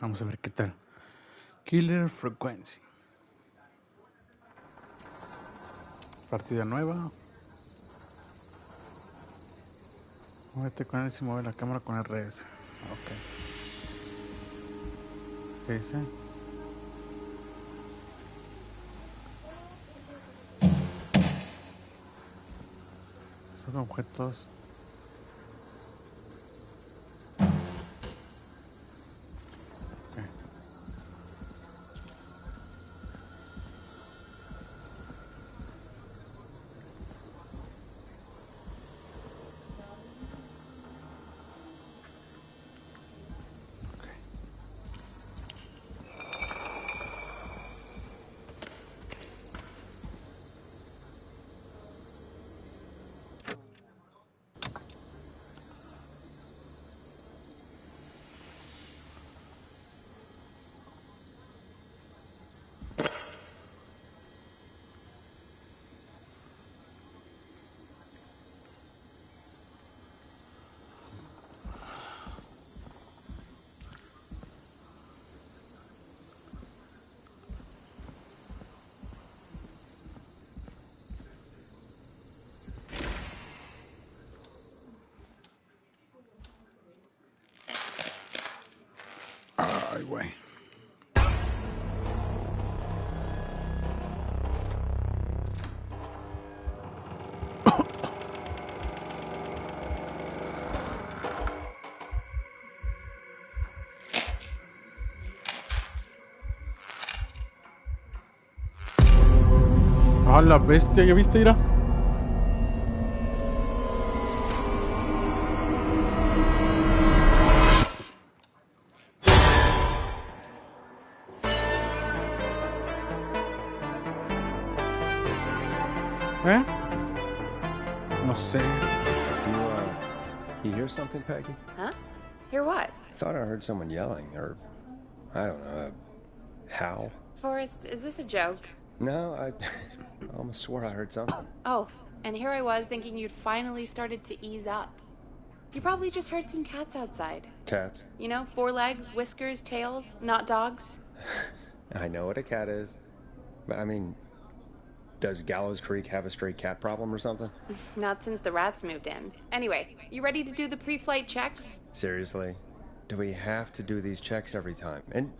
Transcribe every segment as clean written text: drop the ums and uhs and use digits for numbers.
Vamos a ver qué tal. Killer Frequency. Partida nueva. Muévete con él si mueve la cámara con RS. Ok. ¿Qué dice? Son objetos. Ok. Ay, güey. ¡Ah, la bestia! ¿Ya viste, Ira? ¿Eh? No sé. You hear something, Peggy? Huh? Hear what? Thought I heard someone yelling, or I don't know, a howl. Forrest, is this a joke? No, I almost swore I heard something. Oh, and here I was thinking you'd finally started to ease up. You probably just heard some cats outside. Cat? You know, 4 legs, whiskers, tails, not dogs. I know what a cat is, but I mean, does Gallows Creek have a stray cat problem or something? Not since the rats moved in. Anyway, you ready to do the pre-flight checks? Seriously? Do we have to do these checks every time? And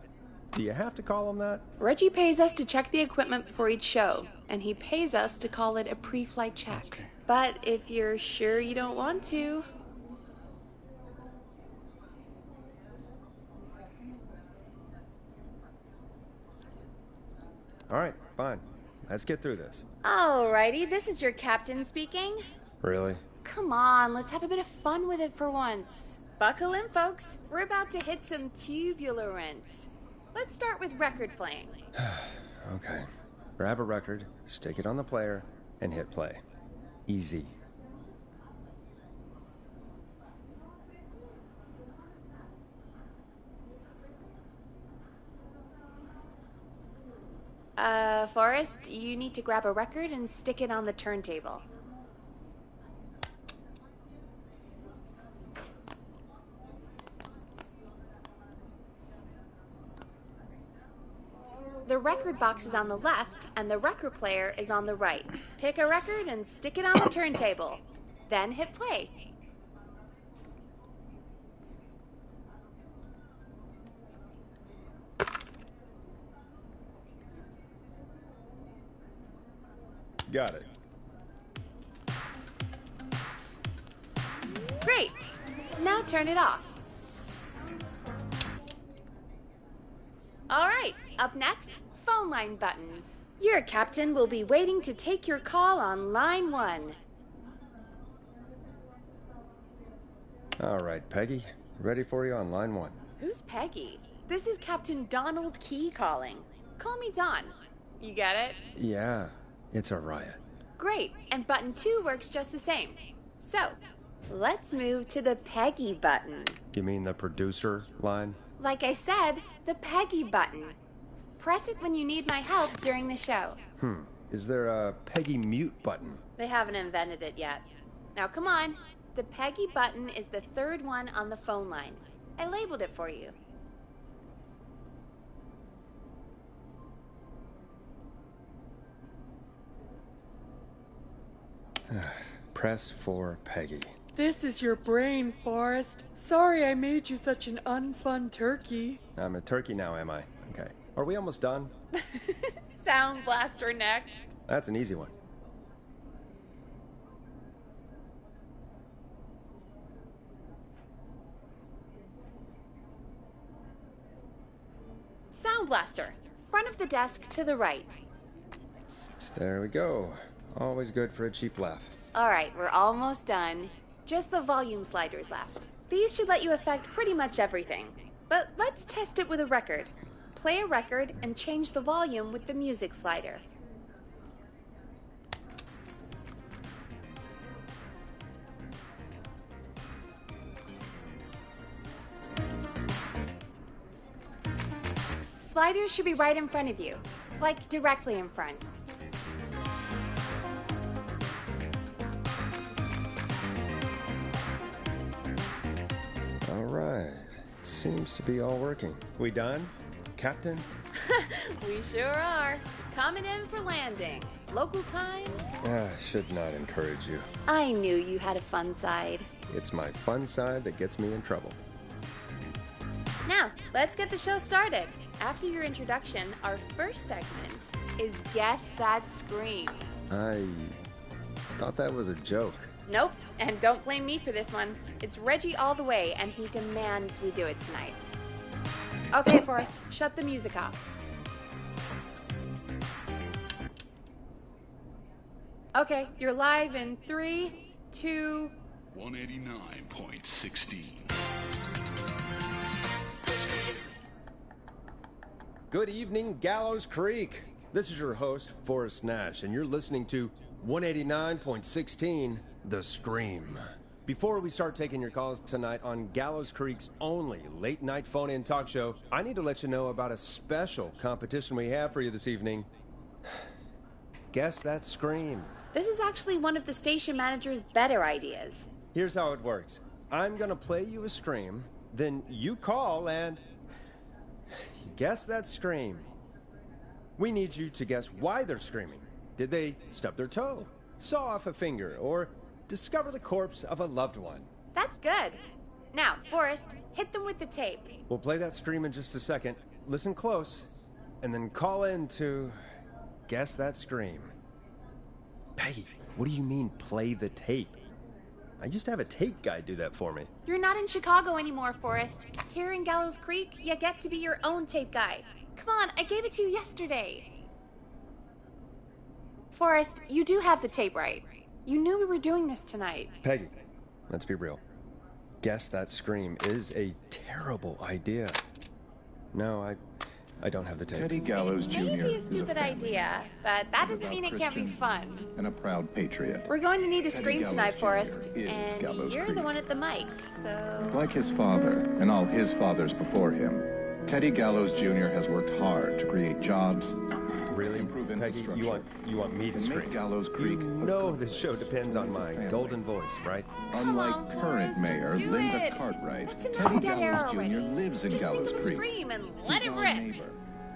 do you have to call them that? Reggie pays us to check the equipment before each show, and he pays us to call it a pre-flight check. Okay. But if you're sure you don't want to... All right, fine. Let's get through this. Alrighty, this is your captain speaking. Really? Come on, let's have a bit of fun with it for once. Buckle in, folks. We're about to hit some tubular rents. Let's start with record playing. Okay. Grab a record, stick it on the player, and hit play. Easy. Forrest, you need to grab a record and stick it on the turntable. The record box is on the left, and the record player is on the right. Pick a record and stick it on the turntable. Then hit play. Got it. Great! Now turn it off. All right, up next, phone line buttons. Your captain will be waiting to take your call on line 1. All right, Peggy. Ready for you on line 1. Who's Peggy? This is Captain Donald Key calling. Call me Don. You get it? Yeah, it's a riot. Great, and button 2 works just the same. So, let's move to the Peggy button. You mean the producer line? Like I said, the Peggy button. Press it when you need my help during the show. Is there a Peggy mute button? They haven't invented it yet. Now come on. The Peggy button is the 3rd one on the phone line. I labeled it for you. Press for Peggy. This is your brain, Forrest. Sorry I made you such an unfun turkey. I'm a turkey now, am I? Okay. Are we almost done? Sound Blaster next. That's an easy one. Sound Blaster. Front of the desk to the right. There we go. Always good for a cheap laugh. Alright, we're almost done. Just the volume sliders left. These should let you affect pretty much everything. But let's test it with a record. Play a record and change the volume with the music slider. Sliders should be right in front of you, like directly in front. All right. Seems to be all working. We done, Captain? We sure are. Coming in for landing. Local time? Should not encourage you. I knew you had a fun side. It's my fun side that gets me in trouble. Now, let's get the show started. After your introduction, our first segment is Guess That Scream. I thought that was a joke. Nope, and don't blame me for this one. It's Reggie all the way, and he demands we do it tonight. Okay, Forrest, shut the music off. Okay, you're live in 3, 2... 189.16. Good evening, Gallows Creek. This is your host, Forrest Nash, and you're listening to 189.16, The Scream. Before we start taking your calls tonight on Gallows Creek's only late-night phone-in talk show, I need to let you know about a special competition we have for you this evening. Guess That Scream. This is actually one of the station manager's better ideas. Here's how it works. I'm gonna play you a scream, then you call and guess that scream. We need you to guess why they're screaming. Did they stub their toe, saw off a finger, or discover the corpse of a loved one? That's good. Now, Forrest, hit them with the tape. We'll play that scream in just a second. Listen close, and then call in to guess that scream. Peggy, what do you mean play the tape? I used to have a tape guy do that for me. You're not in Chicago anymore, Forrest. Here in Gallows Creek, you get to be your own tape guy. Come on, I gave it to you yesterday. Forrest, you do have the tape right. You knew we were doing this tonight. Peggy, let's be real. Guess that scream is a terrible idea. No, I don't have the tape. Teddy Gallows Jr. It may be a is stupid family idea, but that doesn't mean it can't be Christian fun. and a proud patriot. We're going to need a Teddy scream Gallows tonight, Jr. Forrest, is and Gallows you're Creek. the one at the mic, so... Like his father and all his fathers before him, Teddy Gallows Jr. has worked hard to create jobs, Really? improve Peggy, infrastructure, you want me to and scream? make Gallows Creek You a know good this show place depends to on raise a my family. golden voice, right? Unlike Come on, current Forrest, mayor just do Linda it. Cartwright, That's enough Teddy dead air Gallows Jr. already. lives in Just Gallows think of a Creek. scream and He's let it our rip. neighbor,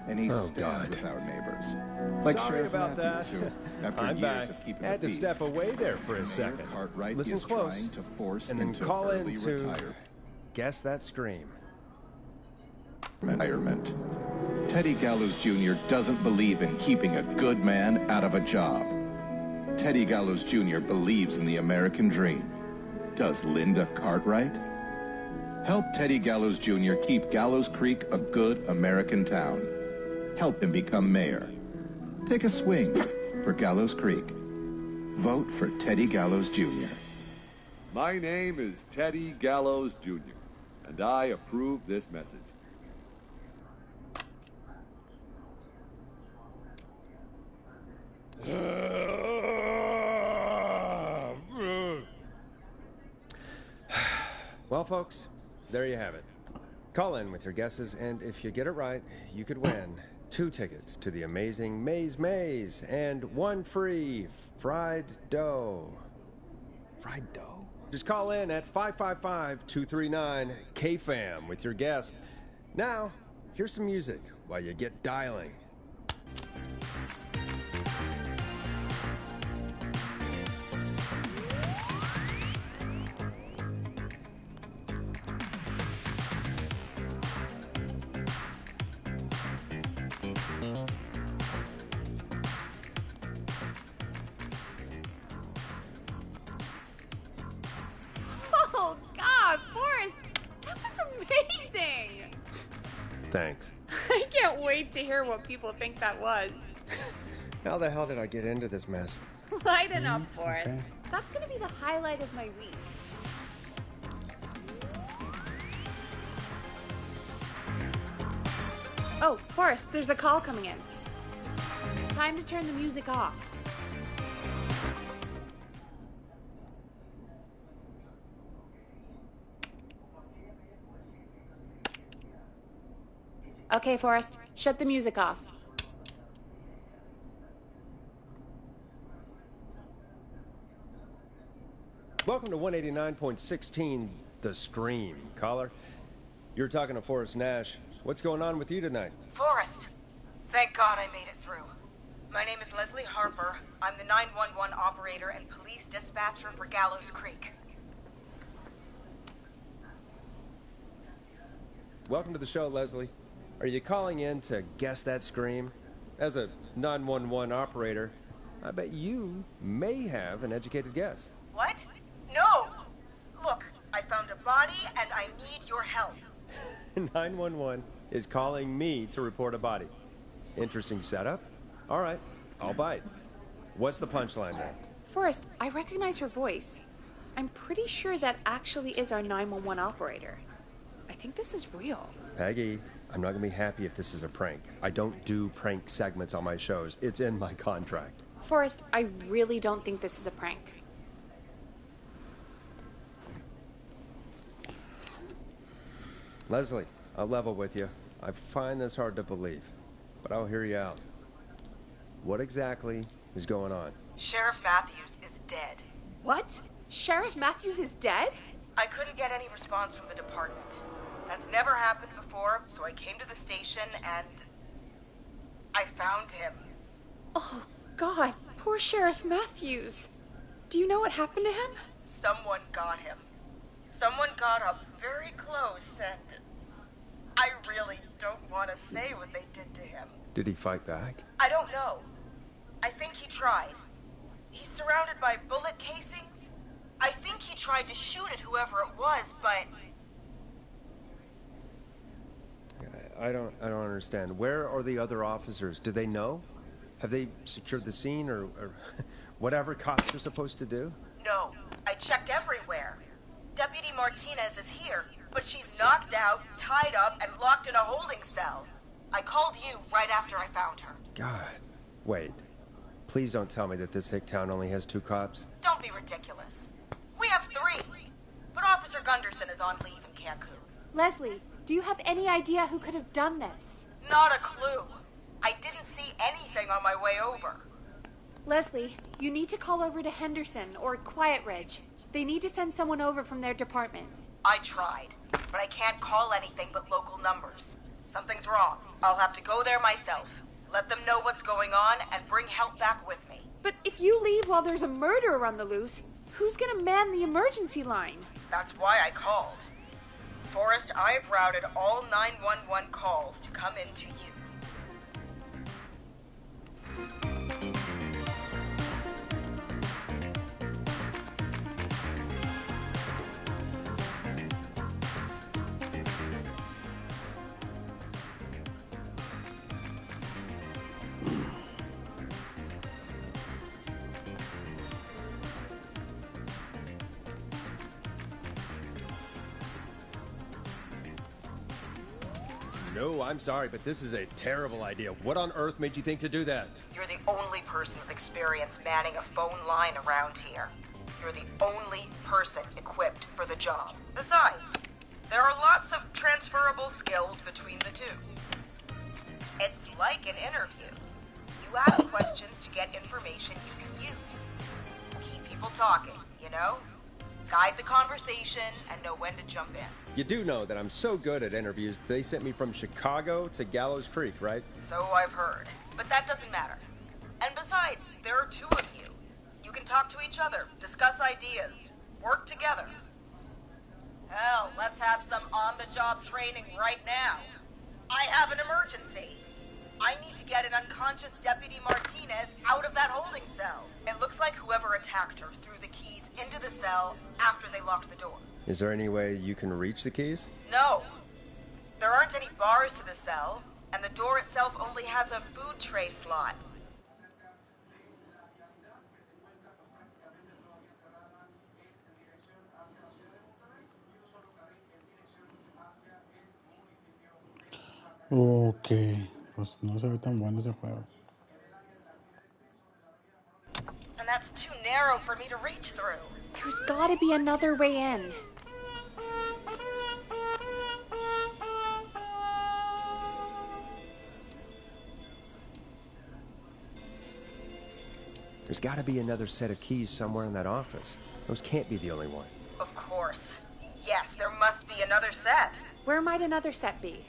and he Oh, stands God. with our neighbors. Like Sorry Sheriff about that. Matthews, who, after I'm years back. of keeping Had the to peace, step away there for a Mayor second. Cartwright Listen is close, trying to force and then into call in early to retirement. guess that scream. Teddy Gallows Jr. doesn't believe in keeping a good man out of a job. Teddy Gallows Jr. believes in the American dream. Does Linda Cartwright? Help Teddy Gallows Jr. keep Gallows Creek a good American town. Help him become mayor. Take a swing for Gallows Creek. Vote for Teddy Gallows Jr. My name is Teddy Gallows Jr., and I approve this message. Well, folks, there you have it. Call in with your guesses, and if you get it right, you could win 2 tickets to the amazing Maze and 1 free fried dough. Fried dough? Just call in at 555-239-KFAM with your guess. Now, here's some music while you get dialing. Thanks. I can't wait to hear what people think that was. How the hell did I get into this mess? Lighten up, Forrest. Okay. That's gonna be the highlight of my week. Oh, Forrest, there's a call coming in. Time to turn the music off. Okay, Forrest, shut the music off. Welcome to 189.16, The Scream. Caller, you're talking to Forrest Nash. What's going on with you tonight? Forrest. Thank God I made it through. My name is Leslie Harper. I'm the 911 operator and police dispatcher for Gallows Creek. Welcome to the show, Leslie. Are you calling in to guess that scream? As a 911 operator, I bet you may have an educated guess. What? No! Look, I found a body and I need your help. 911 is calling me to report a body. Interesting setup. All right, I'll bite. What's the punchline then? Forrest, I recognize her voice. I'm pretty sure that actually is our 911 operator. I think this is real. Peggy, I'm not gonna be happy if this is a prank. I don't do prank segments on my shows. It's in my contract. Forrest, I really don't think this is a prank. Leslie, I'll level with you. I find this hard to believe, but I'll hear you out. What exactly is going on? Sheriff Matthews is dead. What? Sheriff Matthews is dead? I couldn't get any response from the department. That's never happened before, so I came to the station and I found him. Oh, God, poor Sheriff Matthews. Do you know what happened to him? Someone got him. Someone got up very close and I really don't want to say what they did to him. Did he fight back? I don't know. I think he tried. He's surrounded by bullet casings. I think he tried to shoot at whoever it was, but I don't understand. Where are the other officers? Do they know? Have they secured the scene or whatever cops are supposed to do? no. I checked everywhere. Deputy Martinez is here, but she's knocked out, tied up, and locked in a holding cell. I called you right after I found her. God. Wait. Please don't tell me that this hick town only has 2 cops. Don't be ridiculous. We have 3, but Officer Gunderson is on leave in Cancun. Leslie, do you have any idea who could have done this? Not a clue. I didn't see anything on my way over. Leslie, you need to call over to Henderson or Quiet Ridge. They need to send someone over from their department. I tried, but I can't call anything but local numbers. Something's wrong. I'll have to go there myself. Let them know what's going on and bring help back with me. But if you leave while there's a murderer on the loose, who's gonna man the emergency line? That's why I called. Forrest, I've routed all 911 calls to come in to you. No, I'm sorry, but this is a terrible idea. What on earth made you think to do that? You're the only person with experience manning a phone line around here. You're the only person equipped for the job. Besides, there are lots of transferable skills between the two. It's like an interview. You ask questions to get information you can use. Keep people talking, you know? Guide the conversation and know when to jump in. You do know that I'm so good at interviews, they sent me from Chicago to Gallows Creek, right? So I've heard. But that doesn't matter. And besides, there are 2 of you. You can talk to each other, discuss ideas, work together. Hell, let's have some on-the-job training right now. I have an emergency. I need to get an unconscious Deputy Martinez out of that holding cell. It looks like whoever attacked her threw the keys into the cell after they locked the door. Is there any way you can reach the keys? No. There aren't any bars to the cell, and the door itself only has a food tray slot. Ok, pues no se ve tan bueno ese juego. And that's too narrow for me to reach through. There's gotta be another way in. There's gotta be another set of keys somewhere in that office. Those can't be the only one. Of course. Yes, there must be another set. Where might another set be?